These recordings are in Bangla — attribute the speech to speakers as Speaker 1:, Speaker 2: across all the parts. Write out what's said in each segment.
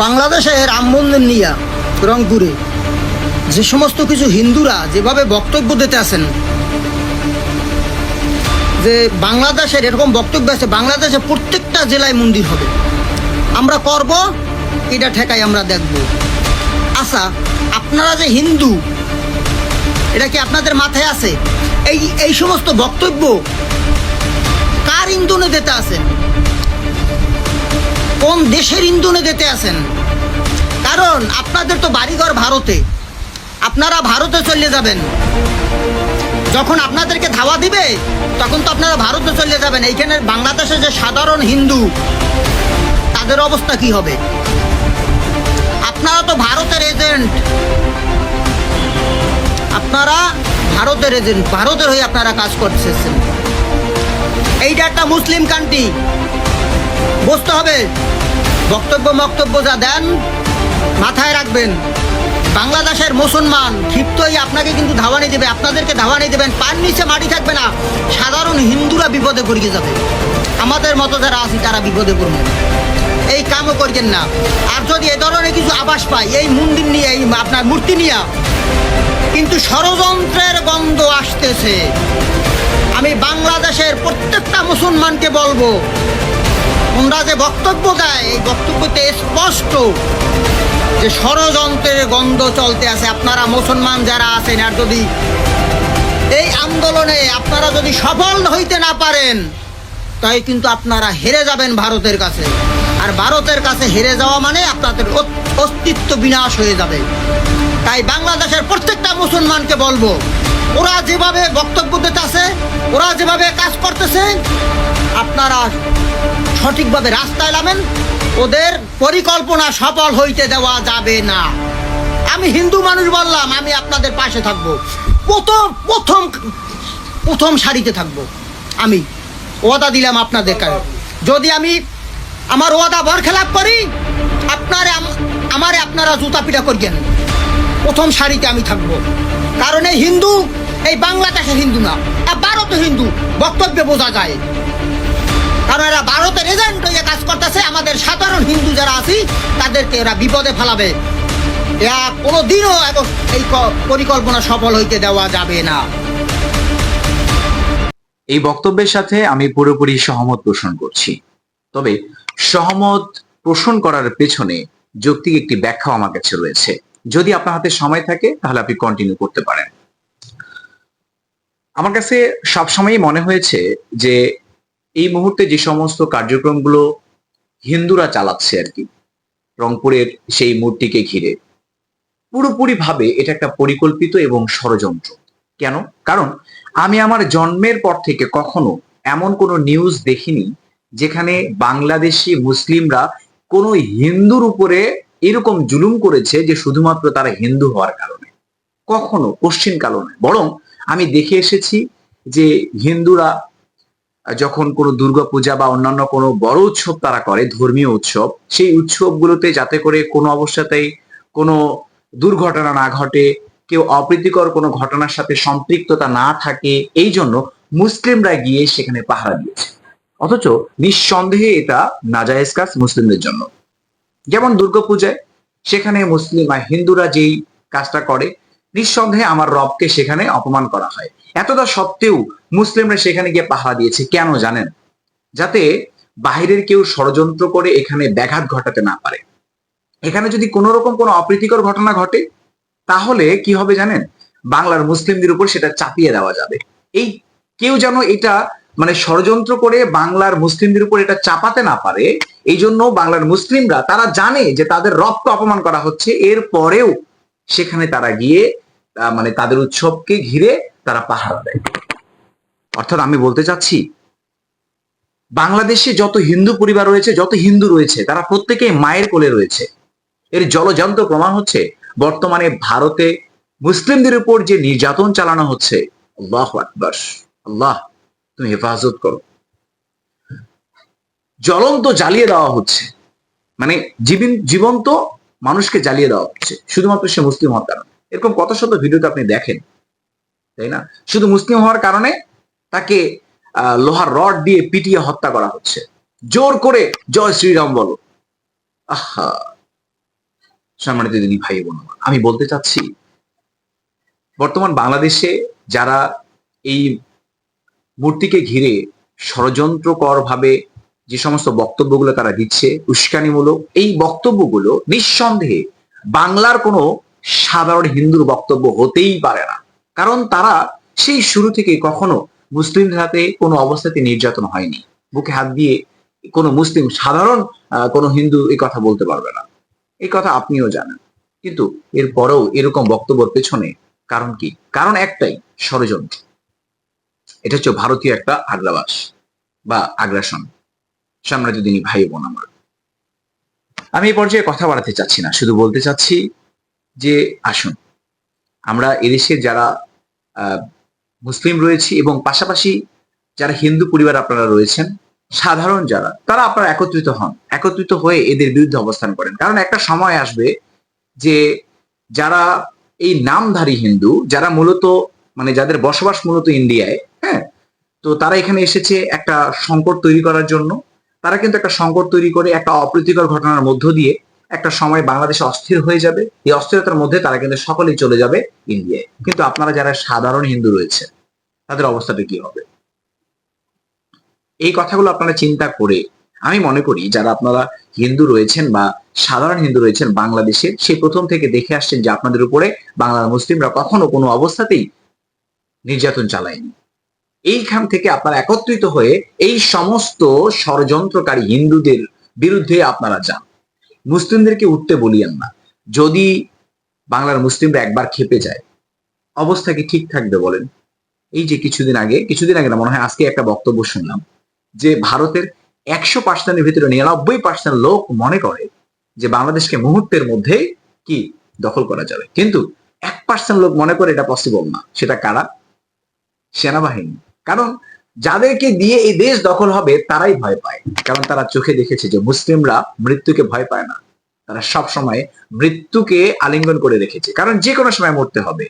Speaker 1: বাংলাদেশে রাম মন্দির নিয়ে রংপুরে যে সমস্ত কিছু হিন্দুরা যেভাবে বক্তব্য দিতে আছেন, যে বাংলাদেশের এরকম বক্তব্য আছে, বাংলাদেশে প্রত্যেকটা জেলায় মন্দির হবে, আমরা করব, এটা ঠেকাই আমরা দেখব। আচ্ছা, আপনারা যে হিন্দু, এটা কি আপনাদের মাথায় আছে? এই সমস্ত বক্তব্য কার ইন্ধনে দিতে আছেন? কোন দেশের ইন্ধনে দিতে আছেন? কারণ আপনাদের তো বাড়িঘর ভারতে, আপনারা ভারতে চলে যাবেন। যখন আপনাদেরকে ধাওয়া দিবে তখন তো আপনারা ভারতে চলে যাবেন। এইখানে বাংলাদেশে যে সাধারণ হিন্দু, তাদের অবস্থা কি হবে? আপনারা তো ভারতের এজেন্ট, আপনারা ভারতের এজেন্ট, ভারতের হয়ে আপনারা কাজ করতেছেন। এইটা একটা মুসলিম কান্ট্রি, বুঝতে হবে। বক্তব্য যা দেন মাথায় রাখবেন। বাংলাদেশের মুসলমান ক্ষিপ্ত হয়ে আপনাকে কিন্তু ধাওয়ানি দেবে, আপনাদেরকে ধাওয়ানি দেবেন, পার নিচে মাটি থাকবে না। সাধারণ হিন্দুরা বিপদে পড়ে যাবে, আমাদের মতো যারা আছি তারা বিপদে পড়বে। এই কামও করবেন না। আর যদি এ ধরনের কিছু আভাস পাই এই মন্দির নিয়ে, এই আপনার মূর্তি নিয়ে, কিন্তু ষড়যন্ত্রের গন্ধ আসতেছে। আমি বাংলাদেশের প্রত্যেকটা মুসলমানকে বলবো, ওনারা যে বক্তব্য দেয় এই বক্তব্যতে স্পষ্ট যে ষড়যন্ত্রের গন্ধ চলতে আছে। আপনারা মুসলমান যারা আছেন, আর যদি এই আন্দোলনে আপনারা যদি সফল হইতে না পারেন, তাই কিন্তু আপনারা হেরে যাবেন ভারতের কাছে। আর ভারতের কাছে হেরে যাওয়া মানে আপনাদের অস্তিত্ব বিনাশ হয়ে যাবে। তাই বাংলাদেশের প্রত্যেকটা মুসলমানকে বলবো, ওরা যেভাবে বক্তব্য দিতেছে, ওরা যেভাবে কাজ করতেছে, আপনারা সঠিকভাবে রাস্তায় নামেন। ওদের পরিকল্পনা সফল হইতে দেওয়া যাবে না। আমি হিন্দু মানুষ বললাম, আমি আপনাদের পাশে থাকবো, প্রথম সারিতে থাকবো। আমি ওয়াদা দিলাম আপনাদের কাছে, যদি আমি আমার ওয়াদা বরখেলাপ করি, আপনারা জুতা পিটা করবেন। প্রথম সারিতে আমি থাকবো। কারণ এই হিন্দু, এই বাংলাদেশের হিন্দু না, ভারতের হিন্দু, বক্তব্যে বোঝা যায়। কারণ এরা ভারতের এজেন্ট হয়ে কাজ করতেছে। আমাদের সাধারণ হিন্দু যারা আছি তাদেরকে এরা বিপদে ফেলাবে। এরা কোনোদিনও এই পরিকল্পনা সফল হইতে দেওয়া যাবে না।
Speaker 2: এই বক্তব্যের সাথে আমি পুরোপুরি সহমত পোষণ করছি। তবে সহমত পোষণ করার পেছনে যৌক্তিক একটি ব্যাখ্যা আমার কাছে রয়েছে। যদি আপনার হাতে সময় থাকে তাহলে আপনি কন্টিনিউ করতে পারেন। আমার কাছে সবসময়ই মনে হয়েছে যে এই মুহূর্তে যে সমস্ত কার্যক্রমগুলো হিন্দুরা চালাচ্ছে আর কি, রংপুরের সেই মূর্তিকে ঘিরে, পুরোপুরি ভাবে এটা একটা পরিকল্পিত এবং ষড়যন্ত্র। কেন? কারণ আমি আমার জন্মের পর থেকে কখনো এমন কোনো নিউজ দেখিনি যেখানে বাংলাদেশি মুসলিমরা কোনো হিন্দুর উপরে এরকম জুলুম করেছে যে শুধুমাত্র তারা হিন্দু হওয়ার কারণে। কখনো কোশ্চিন কালো নয়। বরং আমি দেখে এসেছি যে হিন্দুরা যখন কোনো দুর্গাপূজা বা অন্যান্য কোনো বড় উৎসব তারা করে, ধর্মীয় উৎসব, সেই উৎসবগুলোতে যাতে করে কোনো অবস্থাতেই কোনো দুর্ঘটনা না ঘটে, কেউ অপ্রীতিকর কোনো ঘটনার সাথে সম্পৃক্ততা না থাকে, এই জন্য মুসলিমরা গিয়ে সেখানে পাহারা দিয়েছে। অথচ নিঃসন্দেহে এটা নাজায়েজ কাজ মুসলিমদের জন্য। যেমন দুর্গাপূজায় সেখানে মুসলিম আর হিন্দুরা যেই কাজটা করে, নিঃসন্দেহে আমার রবকে সেখানে অপমান করা হয়। এতটা সত্ত্বেও মুসলিমরা সেখানে গিয়ে পাহারা দিয়েছে। কেন জানেন? যাতে বাহিরের কেউ ষড়যন্ত্র করে এখানে ব্যাঘাত ঘটাতে না পারে। এখানে যদি কোনো রকম কোনো অপ্রীতিকর ঘটনা ঘটে তাহলে কি হবে জানেন? বাংলার মুসলিমদের উপর সেটা চাপিয়ে দেওয়া যাবে। এই কেউ যেন এটা মানে ষড়যন্ত্র করে বাংলার মুসলিমদের উপর এটা চাপাতে না পারে, এই জন্য বাংলার মুসলিমরা তারা জানে যে তাদের রবকে অপমান করা হচ্ছে, এর পরেও সেখানে তারা গিয়ে মানে তাদের উৎসবকে ঘিরে তারা পাহারা দেয়। অর্থাৎ আমি বলতে চাচ্ছি, বাংলাদেশে যত হিন্দু পরিবার রয়েছে, যত হিন্দু রয়েছে, তারা প্রত্যেকেই মায়ের কোলে রয়েছে। এর জলজান্ত প্রমাণ হচ্ছে বর্তমানে ভারতে মুসলিমদের উপর যে নির্যাতন চালানো হচ্ছে। আল্লাহু আকবার, আল্লাহ তুমি হেফাজত করো। জ্বলন্ত জ্বালিয়ে দেওয়া হচ্ছে, মানে জীবন্ত মানুষকে জ্বালিয়ে দেওয়া হচ্ছে শুধুমাত্র সে মুসলিম হওয়ার কারণে। এরকম কত শত ভিডিওতে আপনি দেখেন, তাই না? শুধু মুসলিম হওয়ার কারণে তাকে লোহার রড দিয়ে পিটিয়ে হত্যা করা হচ্ছে, জোর করে জয় শ্রীরাম বলো। আহা, সম্মানিত দিদি ভাই বোন আমার, আমি বলতে চাচ্ছি বর্তমান বাংলাদেশে যারা এই মূর্তিকে ঘিরে ষড়যন্ত্রকর ভাবে যে সমস্ত বক্তব্যগুলো তারা দিচ্ছে উস্কানিমূলক, এই বক্তব্যগুলো নিঃসন্দেহে বাংলার কোনো সাধারণ হিন্দুর বক্তব্য হতেই পারে না। কারণ তারা সেই শুরু থেকে কখনো মুসলিমদের হাতে কোনো অবস্থাতে নির্যাতন হয়নি। বুকে হাত দিয়ে কোনো মুসলিম সাধারণ কোনো হিন্দু এই কথা বলতে পারবে না, এই কথা আপনিও জানেন। কিন্তু এরপরেও এরকম বক্তব্যের পেছনে কারণ কি? কারণ একটাই, ষড়যন্ত্র। এটা হচ্ছে ভারতীয় একটা আগ্রাবাস বা আগ্রাসন। সম্মানিত দিনী ভাই বোন আমার, আমি এই পর্যায়ে কথা বাড়াতে চাচ্ছি না, শুধু বলতে চাচ্ছি যে আসুন আমরা এদেশে যারা মুসলিম রয়েছি এবং পাশাপাশি যারা হিন্দু পরিবার আপনারা রয়েছেন, সাধারণ যারা, তারা আপনারা একত্রিত হন, একত্রিত হয়ে এদের বিরুদ্ধে অবস্থান করেন। কারণ একটা সময় আসবে যে যারা এই নামধারী হিন্দু, যারা মূলত মানে যাদের বসবাস মূলত ইন্ডিয়ায়, হ্যাঁ, তো তারা এখানে এসেছে একটা সংকট তৈরি করার জন্য। তারা কিন্তু একটা সংকট তৈরি করে একটা অপ্রীতিকর ঘটনার মধ্য দিয়ে একটা সময় বাংলাদেশে অস্থির হয়ে যাবে। এই অস্থিরতার মধ্যে তারা কিন্তু সকলেই চলে যাবে ইন্ডিয়ায়। কিন্তু আপনারা যারা সাধারণ হিন্দু রয়েছে তাদের অবস্থাটা কি হবে? এই কথাগুলো আপনারা চিন্তা করে আমি মনে করি যারা আপনারা হিন্দু রয়েছেন বা সাধারণ হিন্দু রয়েছেন বাংলাদেশে, সেই প্রথম থেকে দেখে আসছেন যে আপনাদের উপরে বাংলার মুসলিমরা কখনো কোনো অবস্থাতেই নির্যাতন চালায়নি। এইখান থেকে আপনারা একত্রিত হয়ে এই সমস্ত ষড়যন্ত্রকারী হিন্দুদের বিরুদ্ধে আপনারা যান। মুসলিমদেরকে উঠতে বলিয়েন না। যদি বাংলার মুসলিমরা একবার খেপে যায়, অবস্থা কি ঠিক থাকবে বলেন? এই যে কিছুদিন আগে না, মনে হয় আজকে একটা বক্তব্য শুনলাম যে ভারতের 100%-এর ভিতরে 99% লোক মনে করে যে বাংলাদেশকে মুহূর্তের মধ্যে কি দখল করা যাবে, কিন্তু 1% লোক মনে করে এটা পসিবল না। সেটা কারা? সেনাবাহিনী। কারণ যাদেরকে দিয়ে এই দেশ দখল হবে তারাই ভয় পায়, কারণ তারা চোখে দেখেছে যে মুসলিমরা মৃত্যুকে ভয় পায় না। তারা সব সময় মৃত্যুকে আলিঙ্গন করে রেখেছে, কারণ যে কোনো সময় মরতে হবে।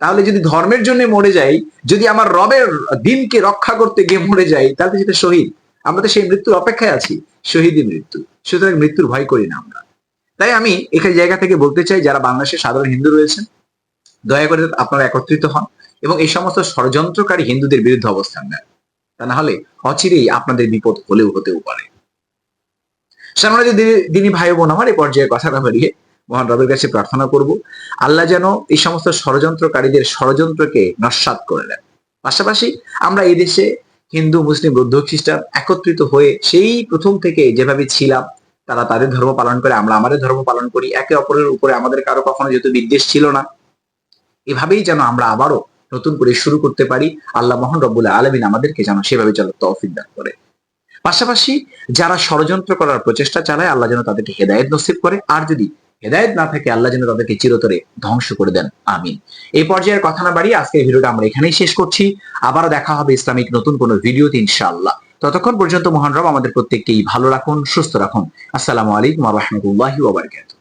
Speaker 2: তাহলে যদি ধর্মের জন্য মরে যাই, যদি আমার রবের দিনকে রক্ষা করতে গিয়ে মরে যাই, তাহলে সেটা শহীদ। আমরা তো সেই মৃত্যুর অপেক্ষায় আছি, শহীদী মৃত্যু। সুতরাং মৃত্যুর ভয় করি না আমরা। তাই আমি এখানে জায়গা থেকে বলতে চাই, যারা বাংলাদেশের সাধারণ হিন্দু রয়েছেন, দয়া করে আপনারা একত্রিত হন এবং এই সমস্ত ষড়যন্ত্রকারী হিন্দুদের বিরুদ্ধে অবস্থান নেন। তা না হলে অচিরেই আপনাদের বিপদ হতেও পারে। সম্মানিত দিনী ভাই বোন আমার, এই পর্যায়ে কথা না বাড়িয়ে মহান রবের কাছে প্রার্থনা করব, আল্লাহ যেন এই সমস্ত ষড়যন্ত্রকারীদের ষড়যন্ত্রকে নস্যাৎ করে দেন। পাশাপাশি আমরা এই দেশে হিন্দু, মুসলিম, বৌদ্ধ, খ্রিস্টান একত্রিত হয়ে সেই প্রথম থেকে যেভাবে ছিলাম, তারা তাদের ধর্ম পালন করে, আমরা আমাদের ধর্ম পালন করি, একে অপরের উপরে আমাদের কারো কখনো যেহেতু বিদ্বেষ ছিল না, এভাবেই যেন আমরা আবারও নতুন করে শুরু করতে পারি। আল্লাহ মহান রব্বুল আলামিন আমাদেরকে যেন সেভাবে চলার তৌফিক দান করে। পাশাপাশি যারা ষড়যন্ত্র করার প্রচেষ্টা চালায়, আল্লাহ যেন তাদেরকে হেদায়েত নসিব করে, আর যদি হেদায়েত না থাকে আল্লাহ যেন তাদেরকে চিরতরে ধ্বংস করে দেন, আমিন। এই পর্যায়ের কথা না বাড়িয়ে আজকের ভিডিওটা আমরা এখানেই শেষ করছি। আবারও দেখা হবে ইসলামিক নতুন কোনো ভিডিওতে ইনশাআল্লাহ। ততক্ষণ পর্যন্ত মহান রব আমাদের প্রত্যেককেই ভালো রাখুন, সুস্থ রাখুন। আসসালামু আলাইকুম ওয়া রাহমাতুল্লাহি ওয়া বারাকাতুহু।